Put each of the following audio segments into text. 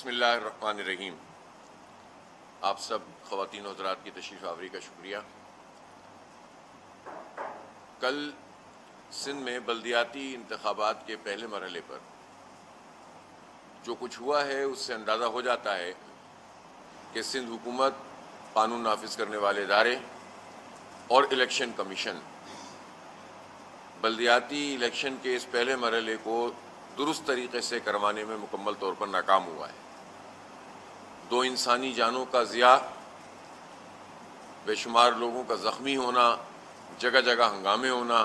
بسم اللہ الرحمن الرحیم۔ آپ سب خواتین و حضرات کی تشریف آوری کا شکریہ۔ کل سندھ میں بلدیاتی انتخابات کے پہلے مرحلے پر جو کچھ ہوا ہے اس سے اندازہ ہو جاتا ہے کہ سندھ حکومت، قانون نافذ کرنے والے ادارے اور الیکشن کمیشن بلدیاتی الیکشن کے اس پہلے مرحلے کو درست طریقے سے کروانے میں مکمل طور پر ناکام ہوا ہے۔ 2 انسانی جانوں کا ضیاع، بے شمار لوگوں کا زخمی ہونا، جگہ جگہ ہنگامے ہونا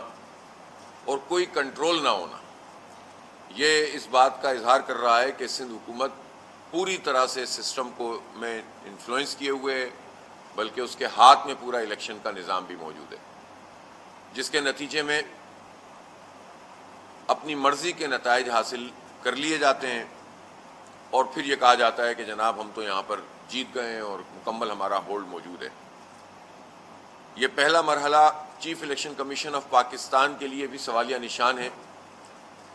اور کوئی کنٹرول نہ ہونا، یہ اس بات کا اظہار کر رہا ہے کہ سندھ حکومت پوری طرح سے سسٹم کو میں انفلوئنس کیے ہوئے ہے، بلکہ اس کے ہاتھ میں پورا الیکشن کا نظام بھی موجود ہے، جس کے نتیجے میں اپنی مرضی کے نتائج حاصل کر لیے جاتے ہیں اور پھر یہ کہا جاتا ہے کہ جناب ہم تو یہاں پر جیت گئے ہیں اور مکمل ہمارا ہولڈ موجود ہے۔ یہ پہلا مرحلہ chief election commission of Pakistan کے لیے بھی سوالیہ نشان ہے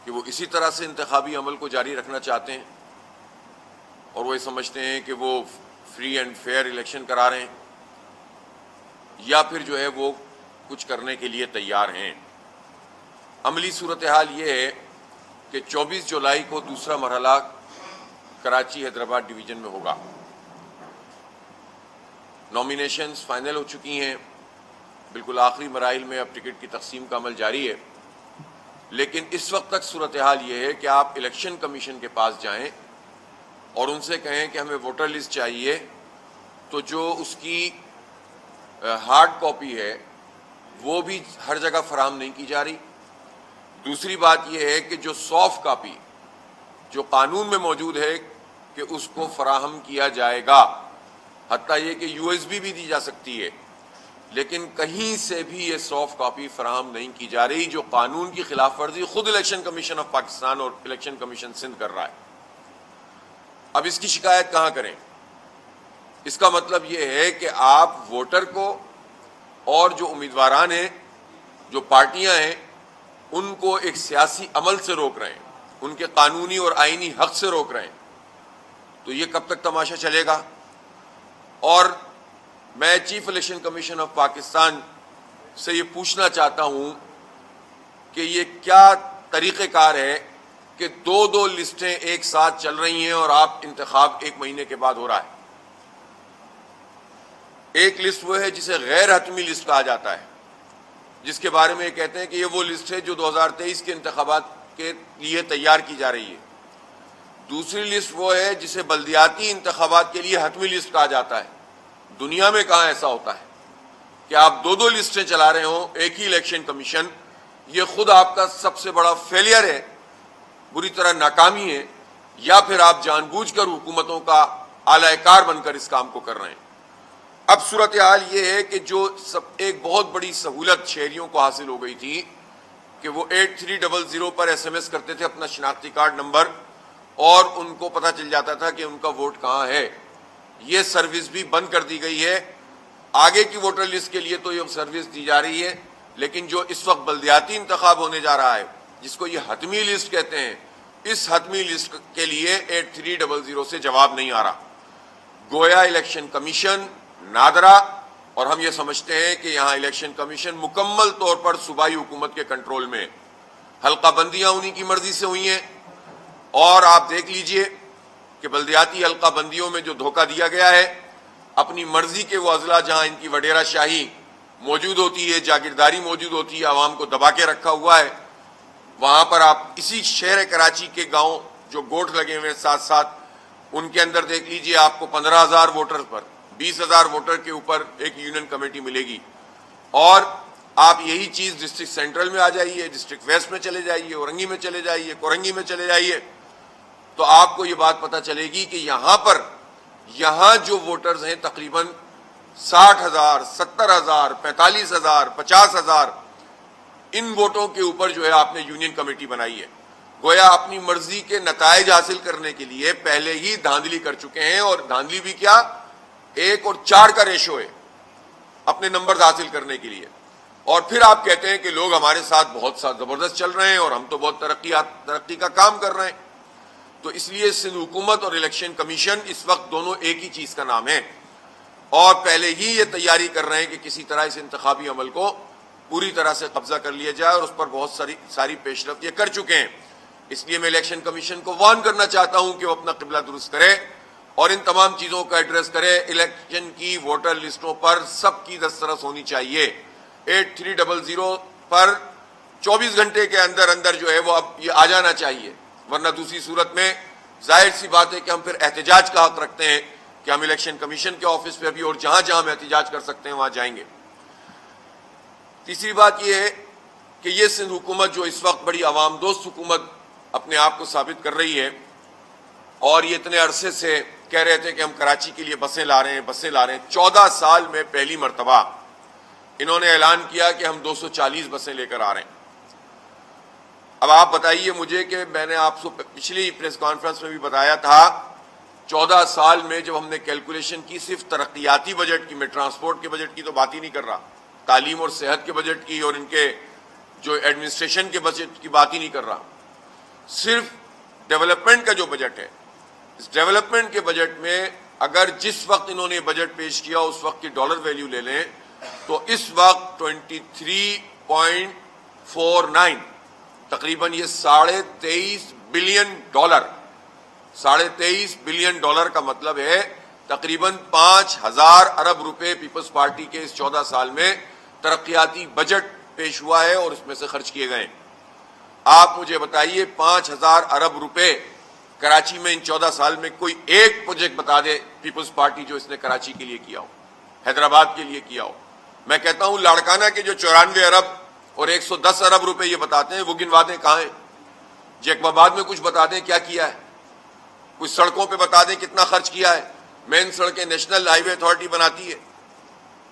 کہ وہ اسی طرح سے انتخابی عمل کو جاری رکھنا چاہتے ہیں اور وہ یہ سمجھتے ہیں کہ وہ فری اینڈ فیئر الیکشن کرا رہے ہیں، یا پھر جو ہے وہ کچھ کرنے کے لیے تیار ہیں۔ عملی صورتحال یہ ہے کہ 24 جولائی کو دوسرا مرحلہ کراچی حیدرآباد ڈویژن میں ہوگا۔ نامینیشنز فائنل ہو چکی ہیں، بالکل آخری مراحل میں اب ٹکٹ کی تقسیم کا عمل جاری ہے، لیکن اس وقت تک صورتحال یہ ہے کہ آپ الیکشن کمیشن کے پاس جائیں اور ان سے کہیں کہ ہمیں ووٹر لسٹ چاہیے، تو جو اس کی ہارڈ کاپی ہے وہ بھی ہر جگہ فراہم نہیں کی جا رہی۔ دوسری بات یہ ہے کہ جو سافٹ کاپی جو قانون میں موجود ہے کہ اس کو فراہم کیا جائے گا، حتیٰ یہ کہ USB بھی دی جا سکتی ہے، لیکن کہیں سے بھی یہ سافٹ کاپی فراہم نہیں کی جا رہی، جو قانون کی خلاف ورزی خود الیکشن کمیشن آف پاکستان اور الیکشن کمیشن سندھ کر رہا ہے۔ اب اس کی شکایت کہاں کریں؟ اس کا مطلب یہ ہے کہ آپ ووٹر کو اور جو امیدواران ہیں، جو پارٹیاں ہیں، ان کو ایک سیاسی عمل سے روک رہے ہیں، ان کے قانونی اور آئینی حق سے روک رہے ہیں، تو یہ کب تک تماشا چلے گا؟ اور میں chief election commission of Pakistan سے یہ پوچھنا چاہتا ہوں کہ یہ کیا طریقہ کار ہے کہ 2 لسٹیں ایک ساتھ چل رہی ہیں اور آپ انتخاب 1 مہینے کے بعد ہو رہا ہے۔ ایک لسٹ وہ ہے جسے غیر حتمی لسٹ کہا جاتا ہے، جس کے بارے میں یہ کہتے ہیں کہ یہ وہ لسٹ ہے جو 2023 کے انتخابات کے لیے تیار کی جا رہی ہے۔ دوسری لسٹ وہ ہے جسے بلدیاتی انتخابات کے لیے حتمی لسٹ کہا جاتا ہے۔ دنیا میں کہاں ایسا ہوتا ہے کہ آپ 2 لسٹیں چلا رہے ہوں ایک ہی الیکشن کمیشن؟ یہ خود آپ کا سب سے بڑا فیلئر ہے، بری طرح ناکامی ہے، یا پھر آپ جان بوجھ کر حکومتوں کا اعلی کار بن کر اس کام کو کر رہے ہیں۔ اب صورتحال یہ ہے کہ جو ایک بہت بڑی سہولت شہریوں کو حاصل ہو گئی تھی کہ وہ 8300 پر SMS کرتے تھے اپنا شناختی کارڈ نمبر اور ان کو پتہ چل جاتا تھا کہ ان کا ووٹ کہاں ہے، یہ سروس بھی بند کر دی گئی ہے۔ آگے کی ووٹر لسٹ کے لیے تو یہ سروس دی جا رہی ہے، لیکن جو اس وقت بلدیاتی انتخاب ہونے جا رہا ہے، جس کو یہ حتمی لسٹ کہتے ہیں، اس حتمی لسٹ کے لیے 8300 سے جواب نہیں آ رہا۔ گویا الیکشن کمیشن نادرا، اور ہم یہ سمجھتے ہیں کہ یہاں الیکشن کمیشن مکمل طور پر صوبائی حکومت کے کنٹرول میں، حلقہ بندیاں انہی کی مرضی سے ہوئی ہیں، اور آپ دیکھ لیجئے کہ بلدیاتی حلقہ بندیوں میں جو دھوکہ دیا گیا ہے، اپنی مرضی کے وہ اضلاع جہاں ان کی وڈیرہ شاہی موجود ہوتی ہے، جاگیرداری موجود ہوتی ہے، عوام کو دبا کے رکھا ہوا ہے، وہاں پر آپ اسی شہر کراچی کے گاؤں جو گوٹھ لگے ہوئے ساتھ ساتھ، ان کے اندر دیکھ لیجئے آپ کو 15,000 ووٹر پر 20,000 ووٹر کے اوپر ایک یونین کمیٹی ملے گی، اور آپ یہی چیز ڈسٹرکٹ سینٹرل میں آ جائیے، ڈسٹرکٹ ویسٹ میں چلے جائیے، اورنگی میں چلے جائیے، کورنگی میں چلے جائیے، تو آپ کو یہ بات پتہ چلے گی کہ یہاں جو ووٹرز ہیں تقریباً 60,000 70,000 45,000 50,000 ان ووٹوں کے اوپر جو ہے آپ نے یونین کمیٹی بنائی ہے۔ گویا اپنی مرضی کے نتائج حاصل کرنے کے لیے پہلے ہی دھاندلی کر چکے ہیں، اور دھاندلی بھی کیا، 1 اور 4 کا ریشو ہے اپنے نمبرز حاصل کرنے کے لیے، اور پھر آپ کہتے ہیں کہ لوگ ہمارے ساتھ بہت زبردست چل رہے ہیں اور ہم تو بہت ترقی کا کام کر رہے ہیں۔ تو اس لیے سندھ حکومت اور الیکشن کمیشن اس وقت دونوں ایک ہی چیز کا نام ہے، اور پہلے ہی یہ تیاری کر رہے ہیں کہ کسی طرح اس انتخابی عمل کو پوری طرح سے قبضہ کر لیا جائے، اور اس پر بہت ساری پیش رفت یہ کر چکے ہیں۔ اس لیے میں الیکشن کمیشن کو وارن کرنا چاہتا ہوں کہ وہ اپنا قبلہ درست کرے اور ان تمام چیزوں کا ایڈریس کرے۔ الیکشن کی ووٹر لسٹوں پر سب کی دسترس ہونی چاہیے۔ 8300 پر 24 گھنٹے کے اندر اندر جو ہے وہ اب یہ آ جانا چاہیے، ورنہ دوسری صورت میں ظاہر سی بات ہے کہ ہم پھر احتجاج کا حق رکھتے ہیں کہ ہم الیکشن کمیشن کے آفس پہ بھی اور جہاں جہاں ہم احتجاج کر سکتے ہیں وہاں جائیں گے۔ تیسری بات یہ ہے کہ یہ سندھ حکومت جو اس وقت بڑی عوام دوست حکومت اپنے آپ کو ثابت کر رہی ہے، اور یہ اتنے عرصے سے کہہ رہے تھے کہ ہم کراچی کے لیے بسیں لا رہے ہیں، 14 سال میں پہلی مرتبہ انہوں نے اعلان کیا کہ ہم 240 بسیں لے کر آ رہے ہیں۔ اب آپ بتائیے مجھے کہ میں نے آپ کو پچھلی پریس کانفرنس میں بھی بتایا تھا، 14 سال میں جب ہم نے کیلکولیشن کی صرف ترقیاتی بجٹ کی، میں ٹرانسپورٹ کے بجٹ کی تو بات ہی نہیں کر رہا، تعلیم اور صحت کے بجٹ کی اور ان کے جو ایڈمنسٹریشن کے بجٹ کی بات ہی نہیں کر رہا، صرف ڈیولپمنٹ کا جو بجٹ ہے، اس ڈیولپمنٹ کے بجٹ میں اگر جس وقت انہوں نے بجٹ پیش کیا اس وقت کی ڈالر ویلیو لے لیں تو اس وقت 23.49 تقریباً یہ $23.5 بلین ڈالر کا مطلب ہے تقریباً 5,000 ارب روپے پیپلز پارٹی کے اس 14 سال میں ترقیاتی بجٹ پیش ہوا ہے اور اس میں سے خرچ کیے گئے۔ آپ مجھے بتائیے 5,000 ارب روپے کراچی میں ان 14 سال میں کوئی ایک پروجیکٹ بتا دے پیپلز پارٹی جو اس نے کراچی کے لیے کیا ہو، حیدرآباد کے لیے کیا ہو۔ میں کہتا ہوں لاڑکانہ کے جو 94 ارب اور 110 ارب روپے یہ بتاتے ہیں وہ گنوا دیں کہاں ہیں، جیکب آباد میں کچھ بتا دیں کیا کیا ہے، کچھ سڑکوں پہ بتا دیں کتنا خرچ کیا ہے۔ مین سڑکیں نیشنل ہائی وے اتھارٹی بناتی ہے،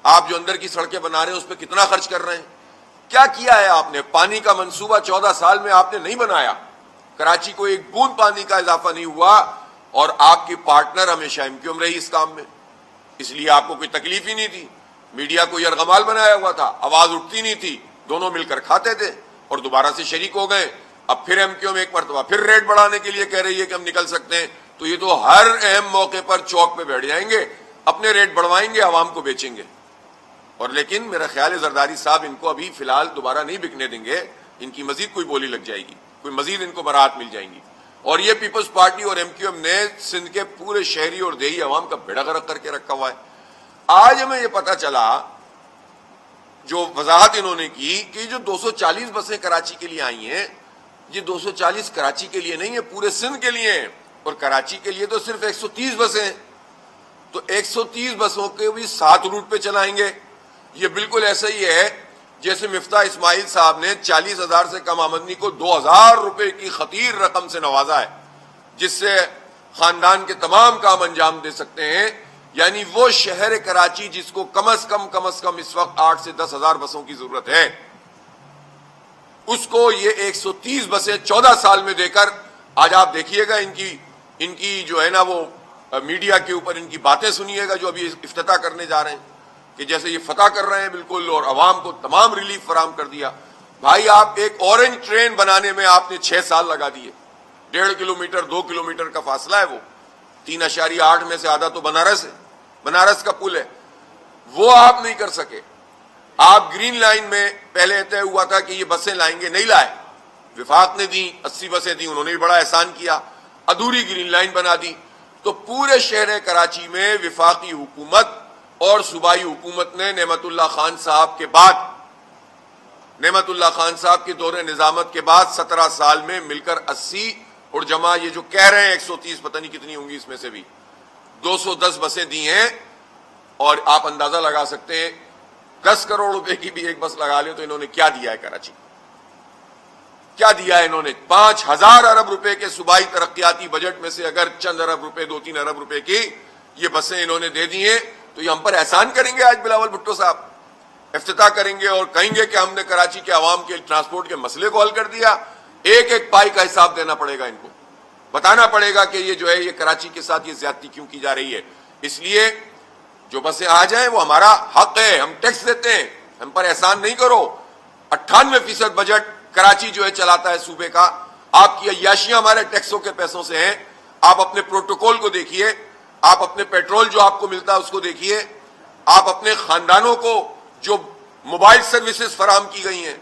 آپ جو اندر کی سڑکیں بنا رہے ہیں اس پہ کتنا خرچ کر رہے ہیں، کیا کیا ہے آپ نے؟ پانی کا منصوبہ 14 سال میں آپ نے نہیں بنایا، کراچی کو ایک بوند پانی کا اضافہ نہیں ہوا، اور آپ کی پارٹنر ہمیشہ MQM رہی اس کام میں، اس لیے آپ کو کوئی تکلیف ہی نہیں تھی۔ میڈیا کو یرغمال بنایا ہوا تھا، آواز اٹھتی نہیں تھی، دونوں مل کر کھاتے تھے اور دوبارہ سے شریک ہو گئے۔ اب پھر MQM ایک مرتبہ پھر ریٹ بڑھانے کے لیے کہہ رہی ہے کہ ہم نکل سکتے ہیں، تو یہ تو ہر اہم موقع پر چوک پہ بیٹھ جائیں گے، اپنے ریٹ بڑھوائیں گے، عوام کو بیچیں گے۔ اور لیکن میرا خیال ہے زرداری صاحب ان کو ابھی فی الحال دوبارہ نہیں بکنے دیں گے، ان کی مزید کوئی بولی لگ جائے گی، کوئی مزید ان کو برات مل جائیں گی۔ اور یہ پیپلز پارٹی اور MQM نے سندھ کے پورے شہری اور دیہی عوام کا بیڑا غرق کر کے رکھا ہوا ہے۔ آج ہمیں یہ پتہ چلا، جو وضاحت انہوں نے کی کہ جو 240 بسیں کراچی کے لیے آئی ہیں، یہ 240 کراچی کے لیے نہیں ہے، پورے سندھ کے لیے ہیں، اور کراچی کے لیے تو صرف 130 بسیں ہیں، تو 130 بسوں کے بھی 7 روٹ پہ چلائیں گے۔ یہ بالکل ایسا ہی ہے جیسے مفتاح اسماعیل صاحب نے 40,000 سے کم آمدنی کو 2,000 روپے کی خطیر رقم سے نوازا ہے، جس سے خاندان کے تمام کام انجام دے سکتے ہیں۔ یعنی وہ شہر کراچی جس کو کم از کم اس وقت 8 سے 10,000 بسوں کی ضرورت ہے، اس کو یہ 130 بسیں 14 سال میں دے کر، آج آپ دیکھیے گا ان کی جو ہے نا وہ میڈیا کے اوپر ان کی باتیں سنیے گا جو ابھی افتتاح کرنے جا رہے ہیں، کہ جیسے یہ فتح کر رہے ہیں بالکل، اور عوام کو تمام ریلیف فراہم کر دیا۔ بھائی آپ ایک اورنج ٹرین بنانے میں آپ نے 6 سال لگا دیے، 1.5 کلومیٹر 2 کلومیٹر کا فاصلہ ہے، وہ 3.8 میں سے آدھا تو بنارس ہے، بنارس کا پل ہے، وہ آپ نہیں کر سکے۔ آپ گرین لائن میں پہلے طے ہوا تھا کہ یہ بسیں لائیں گے، نہیں لائے، وفاق نے دی 80 بسیں دی، انہوں نے بھی بڑا احسان کیا، ادھوری گرین لائن بنا دی۔ تو پورے شہر کراچی میں وفاقی حکومت اور صوبائی حکومت نے نعمت اللہ خان صاحب کے دور نظامت کے بعد 17 سال میں مل کر 80 اور جمع یہ جو کہہ رہے ہیں 130 پتہ نہیں کتنی ہوں گی اس میں سے بھی 210 بسیں دی ہیں، اور آپ اندازہ لگا سکتے ہیں 10 کروڑ روپے کی بھی ایک بس لگا لیں تو انہوں نے کیا دیا ہے کراچی، کیا دیا ہے انہوں نے؟ 5,000 ارب روپے کے صوبائی ترقیاتی بجٹ میں سے اگر چند ارب روپے 2-3 ارب روپے کی یہ بسیں انہوں نے دے دی ہیں، تو یہ ہم پر احسان کریں گے؟ آج بلاول بھٹو صاحب افتتاح کریں گے اور کہیں گے کہ ہم نے کراچی کے عوام کے ٹرانسپورٹ کے مسئلے کو حل کر دیا۔ ایک ایک پائی کا حساب دینا پڑے گا، ان کو بتانا پڑے گا کہ یہ جو ہے یہ کراچی کے ساتھ یہ زیادتی کیوں کی جا رہی ہے۔ اس لیے جو بسیں آ جائیں وہ ہمارا حق ہے، ہم ٹیکس دیتے ہیں، ہم پر احسان نہیں کرو۔ 98% بجٹ کراچی جو ہے چلاتا ہے صوبے کا، آپ کی عیاشیاں ہمارے ٹیکسوں کے پیسوں سے ہیں. آپ اپنے پروٹوکول کو دیکھیے, آپ اپنے پیٹرول جو آپ کو ملتا ہے اس کو دیکھیے, آپ اپنے خاندانوں کو جو موبائل سروسز فراہم کی گئی ہیں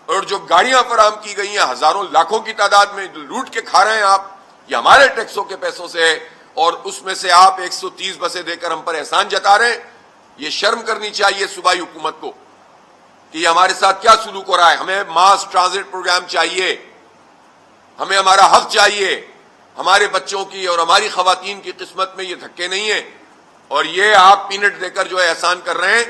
اور جو گاڑیاں فراہم کی گئی ہیں ہزاروں لاکھوں کی تعداد میں لوٹ کے کھا رہے ہیں آپ, یہ ہمارے ٹیکسوں کے پیسوں سے ہے, اور اس میں سے آپ 130 بسیں دے کر ہم پر احسان جتا رہے ہیں. یہ شرم کرنی چاہیے صوبائی حکومت کو کہ یہ ہمارے ساتھ کیا سلوک ہو رہا ہے. ہمیں ماس ٹرانزٹ پروگرام چاہیے, ہمیں ہمارا حق چاہیے. ہمارے بچوں کی اور ہماری خواتین کی قسمت میں یہ دھکے نہیں ہیں, اور یہ آپ پینٹ دے کر جو ہے احسان کر رہے ہیں,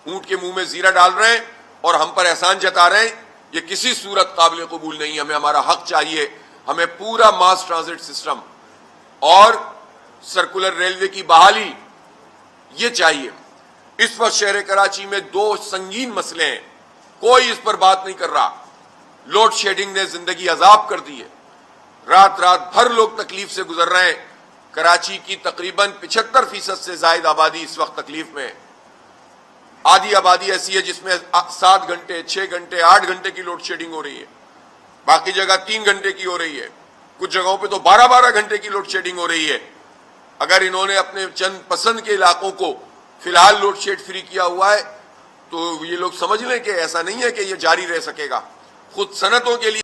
اونٹ کے منہ میں زیرہ ڈال رہے ہیں اور ہم پر احسان جتا رہے ہیں. یہ کسی صورت قابل قبول نہیں. ہمیں ہمارا حق چاہیے. ہمیں پورا ماس ٹرانزٹ سسٹم اور سرکولر ریلوے کی بحالی یہ چاہیے. اس وقت شہر کراچی میں 2 سنگین مسئلے ہیں, کوئی اس پر بات نہیں کر رہا. لوڈ شیڈنگ نے زندگی عذاب کر دی ہے, رات رات بھر لوگ تکلیف سے گزر رہے ہیں. کراچی کی تقریباً 75% سے زائد آبادی اس وقت تکلیف میں ہے. آدھی آبادی ایسی ہے جس میں 7 گھنٹے 6 گھنٹے 8 گھنٹے کی لوڈ شیڈنگ ہو رہی ہے, باقی جگہ 3 گھنٹے کی ہو رہی ہے, کچھ جگہوں پہ تو 12 گھنٹے کی لوڈ شیڈنگ ہو رہی ہے. اگر انہوں نے اپنے چند پسند کے علاقوں کو فی الحال لوڈ شیڈ فری کیا ہوا ہے تو یہ لوگ سمجھ لیں کہ ایسا نہیں ہے کہ یہ جاری رہ سکے گا. خود صنعتوں کے لیے